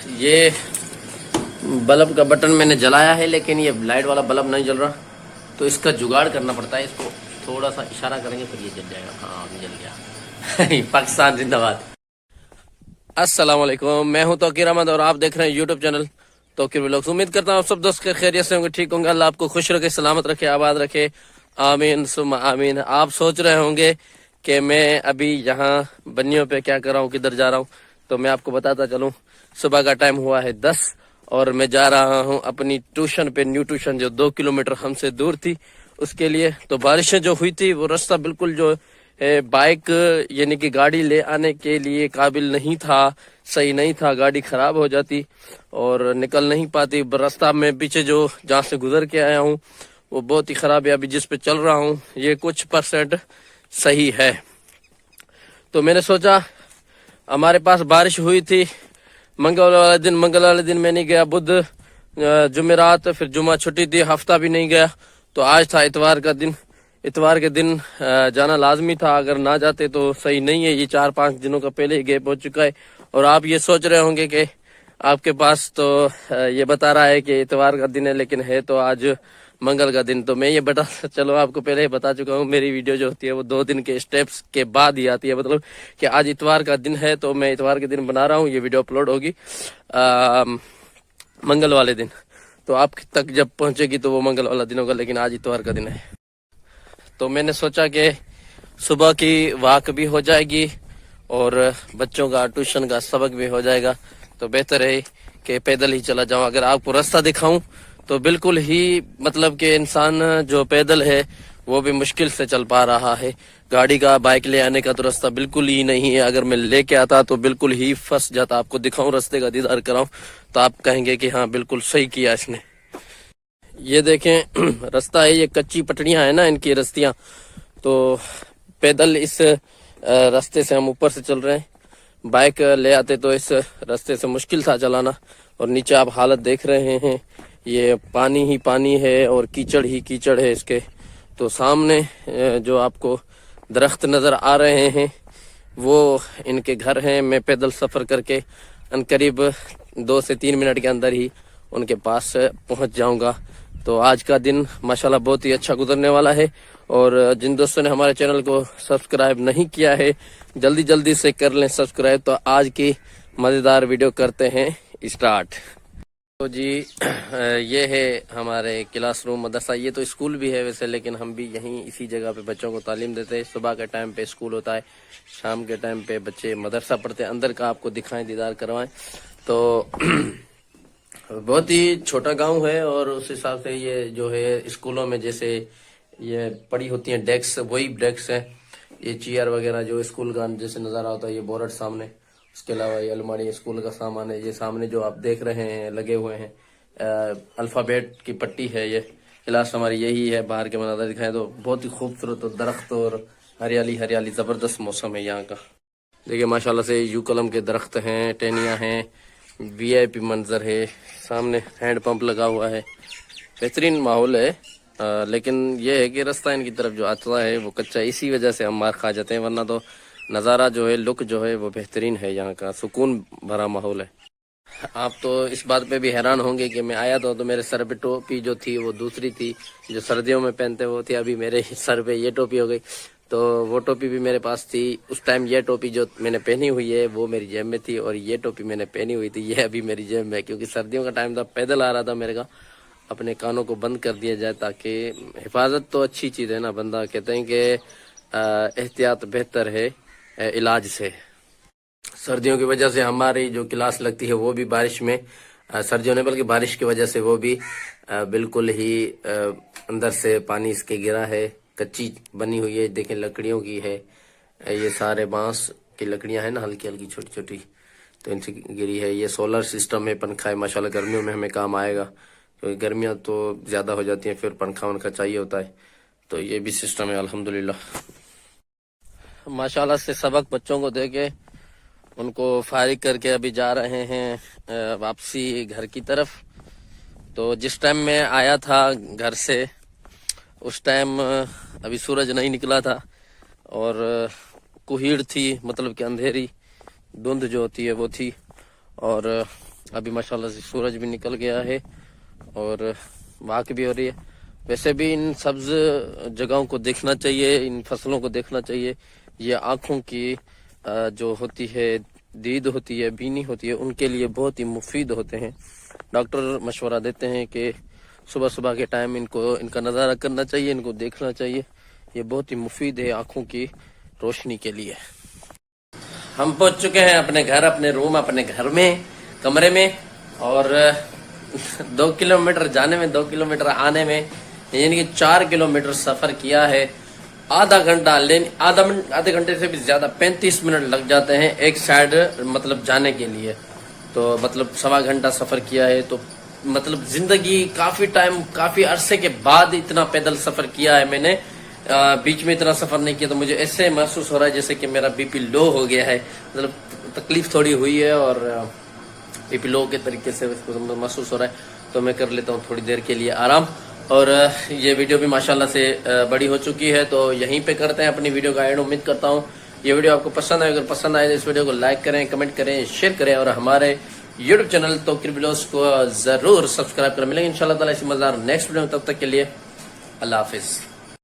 یہ بلب کا بٹن میں نے جلایا ہے لیکن یہ لائٹ والا بلب نہیں جل رہا، تو اس کا جگاڑ کرنا پڑتا ہے. اس کو تھوڑا سا اشارہ کریں گے پھر یہ جل جائے گا. ہاں جل گیا. پاکستان زندہ باد. السلام علیکم، میں ہوں توقیر احمد اور آپ دیکھ رہے ہیں یوٹیوب چینل توقیر ولاگز. امید کرتا ہوں آپ سب دوست خیریت سے ہوں گے، ٹھیک ہوں گے. اللہ آپ کو خوش رکھے، سلامت رکھے، آباد رکھے، آمین ثم آمین. آپ سوچ رہے ہوں گے کہ میں ابھی یہاں بنیوں پہ کیا کر رہا ہوں، کدھر جا رہا ہوں. تو میں آپ کو بتاتا چلوں، صبح کا ٹائم ہوا ہے 10 اور میں جا رہا ہوں اپنی ٹیوشن پہ، نیو ٹیوشن جو 2 کلومیٹر ہم سے دور تھی اس کے لیے. تو بارشیں جو ہوئی تھی وہ رستہ بالکل جو بائک یعنی کہ گاڑی لے آنے کے لیے قابل نہیں تھا، صحیح نہیں تھا. گاڑی خراب ہو جاتی اور نکل نہیں پاتی. راستہ میں پیچھے جو جہاں سے گزر کے آیا ہوں وہ بہت ہی خراب ہے. ابھی جس پہ چل رہا ہوں یہ کچھ % صحیح ہے. تو میں نے سوچا، ہمارے پاس بارش ہوئی تھی منگل والے دن میں نہیں گیا. بدھ جمعرات پھر جمعہ چھٹی تھی، ہفتہ بھی نہیں گیا. تو آج تھا اتوار کا دن. اتوار کے دن جانا لازمی تھا، اگر نہ جاتے تو صحیح نہیں ہے. یہ 4-5 دنوں کا پہلے ہی گیپ ہو چکا ہے. اور آپ یہ سوچ رہے ہوں گے کہ آپ کے پاس تو یہ بتا رہا ہے کہ اتوار کا دن ہے لیکن ہے تو آج منگل کا دن. تو میں یہ چلو آپ کو پہلے ہی بتا چکا ہوں. میری ویڈیو جو ہوتی ہے وہ 2 دن کے اسٹیپس کے بعد ہی آتی ہے. مطلب کہ آج اتوار کا دن ہے تو میں اتوار کے دن بنا رہا ہوں. یہ ویڈیو اپلوڈ ہوگی منگل والے دن، تو آپ تک جب پہنچے گی تو وہ منگل والا دن ہوگا، لیکن آج اتوار کا دن ہے. تو میں نے سوچا کہ صبح کی واک بھی ہو جائے گی اور بچوں کا ٹیوشن کا سبق بھی ہو جائے گا. تو بہتر ہے کہ پیدل ہی چلا جاؤں. اگر آپ کو راستہ دکھاؤں تو بالکل ہی مطلب کہ انسان جو پیدل ہے وہ بھی مشکل سے چل پا رہا ہے. گاڑی کا بائک لے آنے کا تو راستہ بالکل ہی نہیں ہے. اگر میں لے کے آتا تو بالکل ہی پھنس جاتا. آپ کو دکھاؤں، راستے کا دیدار کراؤں تو آپ کہیں گے کہ ہاں بالکل صحیح کیا اس نے. یہ دیکھیں راستہ ہے، یہ کچی پٹڑیاں ہیں نا ان کی رستیاں. تو پیدل اس راستے سے ہم اوپر سے چل رہے ہیں. بائک لے آتے تو اس راستے سے مشکل تھا چلانا. اور نیچے آپ حالت دیکھ رہے ہیں، یہ پانی ہی پانی ہے اور کیچڑ ہی کیچڑ ہے اس کے. تو سامنے جو آپ کو درخت نظر آ رہے ہیں وہ ان کے گھر ہیں. میں پیدل سفر کر کے قریب 2 سے 3 منٹ کے اندر ہی ان کے پاس پہنچ جاؤں گا. تو آج کا دن ماشاءاللہ بہت ہی اچھا گزرنے والا ہے. اور جن دوستوں نے ہمارے چینل کو سبسکرائب نہیں کیا ہے جلدی سے کر لیں سبسکرائب. تو آج کی مزیدار ویڈیو کرتے ہیں اسٹارٹ. تو جی یہ ہے ہمارے کلاس روم مدرسہ. یہ تو اسکول بھی ہے ویسے، لیکن ہم بھی یہیں اسی جگہ پہ بچوں کو تعلیم دیتے ہیں. صبح کے ٹائم پہ اسکول ہوتا ہے، شام کے ٹائم پہ بچے مدرسہ پڑھتے ہیں. اندر کا آپ کو دکھائیں، دیدار کروائیں. تو بہت ہی چھوٹا گاؤں ہے اور اس حساب سے یہ جو ہے اسکولوں میں جیسے یہ پڑی ہوتی ہیں ڈیسک، وہی ڈیسک ہیں. یہ چیئر وغیرہ جو اسکول کا جیسے نظارہ ہوتا ہے، یہ بورڈ سامنے. اس کے علاوہ یہ الماڑی اسکول کا سامان ہے. یہ سامنے جو آپ دیکھ رہے ہیں لگے ہوئے ہیں الفابیٹ کی پٹی ہے. یہ کلاس ہماری یہی ہے. باہر کے مناظر دکھائیں تو بہت ہی خوبصورت اور درخت اور ہریالی زبردست موسم ہے یہاں کا. دیکھیے ماشاءاللہ سے یو قلم کے درخت ہیں، ٹہنیاں ہیں، VIP منظر ہے. سامنے ہینڈ پمپ لگا ہوا ہے. بہترین ماحول ہے. لیکن یہ ہے کہ راستہ ان کی طرف جو آتا ہے وہ کچا ہے، اسی وجہ سے ہم مار کھا جاتے ہیں. ورنہ تو نظارہ جو ہے، لک جو ہے وہ بہترین ہے. یہاں کا سکون بھرا ماحول ہے. آپ تو اس بات پہ بھی حیران ہوں گے کہ میں آیا تو میرے سر پہ ٹوپی جو تھی وہ دوسری تھی، جو سردیوں میں پہنتے وہ تھی. ابھی میرے سر پہ یہ ٹوپی ہو گئی. تو وہ ٹوپی بھی میرے پاس تھی اس ٹائم. یہ ٹوپی جو میں نے پہنی ہوئی ہے وہ میری جیب میں تھی، اور یہ ٹوپی میں نے پہنی ہوئی تھی یہ ابھی میری جیب میں ہے. کیونکہ سردیوں کا ٹائم تھا، پیدل آ رہا تھا میرے کا. اپنے کانوں کو بند کر دیا جائے تاکہ حفاظت تو اچھی چیز ہے نا. بندہ کہتے ہیں کہ احتیاط بہتر ہے علاج سے. سردیوں کی وجہ سے ہماری جو کلاس لگتی ہے وہ بھی بارش میں، سردیوں نے بلکہ بارش کی وجہ سے وہ بھی بالکل ہی اندر سے پانی اس کے گرا ہے. کچی بنی ہوئی ہے. دیکھیں لکڑیوں کی ہے. یہ سارے بانس کی لکڑیاں ہیں نا، ہلکی چھوٹی تو ان سے گری ہے. یہ سولر سسٹم ہے، پنکھا ہے. ماشاءاللہ گرمیوں میں ہمیں کام آئے گا کیونکہ گرمیاں تو زیادہ ہو جاتی ہیں، پھر پنکھا چاہیے ہوتا ہے. تو یہ بھی سسٹم ہے الحمدللہ. ماشاءاللہ سے سبق بچوں کو دے کے ان کو فارغ کر کے ابھی جا رہے ہیں واپسی گھر کی طرف. تو جس ٹائم میں آیا تھا گھر سے اس ٹائم ابھی سورج نہیں نکلا تھا اور کوہیڑ تھی، مطلب کہ اندھیری دھند جو ہوتی ہے وہ تھی. اور ابھی ماشاءاللہ سے سورج بھی نکل گیا ہے اور واق بھی ہو رہی ہے. ویسے بھی ان سبز جگہوں کو دیکھنا چاہیے, ان فصلوں کو دیکھنا چاہیے. یہ آنکھوں کی جو ہوتی ہے دید ہوتی ہے, بینی ہوتی ہے, ان کے لیے بہت ہی مفید ہوتے ہیں. ڈاکٹر مشورہ دیتے ہیں کہ صبح صبح کے ٹائم ان کا نظارہ کرنا چاہیے, ان کو دیکھنا چاہیے. یہ بہت ہی مفید ہے آنکھوں کی روشنی کے لیے. ہم پہنچ چکے ہیں اپنے گھر, اپنے روم, اپنے گھر میں, کمرے میں. اور 2 کلومیٹر جانے میں 2 کلومیٹر آنے میں یعنی کہ 4 کلومیٹر سفر کیا ہے. آدھا گھنٹہ آدھے گھنٹے سے بھی زیادہ 35 منٹ لگ جاتے ہیں ایک سائیڈ مطلب جانے کے لیے. تو مطلب 1.25 گھنٹہ سفر کیا ہے. تو مطلب زندگی کافی ٹائم, کافی عرصے کے بعد اتنا پیدل سفر کیا ہے میں نے. بیچ میں اتنا سفر نہیں کیا تو مجھے ایسے محسوس ہو رہا ہے جیسے کہ میرا بی پی لو ہو گیا ہے. مطلب تکلیف تھوڑی ہوئی ہے اور بی پی لو کے طریقے سے محسوس ہو رہا ہے. تو میں کر لیتا ہوں تھوڑی دیر کے لیے آرام. اور یہ ویڈیو بھی ماشاءاللہ سے بڑی ہو چکی ہے تو یہیں پہ کرتے ہیں اپنی ویڈیو کا اینڈ. امید کرتا ہوں یہ ویڈیو آپ کو پسند آئے. اگر پسند آئے تو اس ویڈیو کو لائک کریں, کمنٹ کریں, شیئر کریں اور ہمارے یوٹیوب چینل توقیر ولاگز کو ضرور سبسکرائب کریں. ملیں گے انشاءاللہ تعالی اسی مزیدار نیکسٹ ویڈیو میں. تب تک کے لیے اللہ حافظ.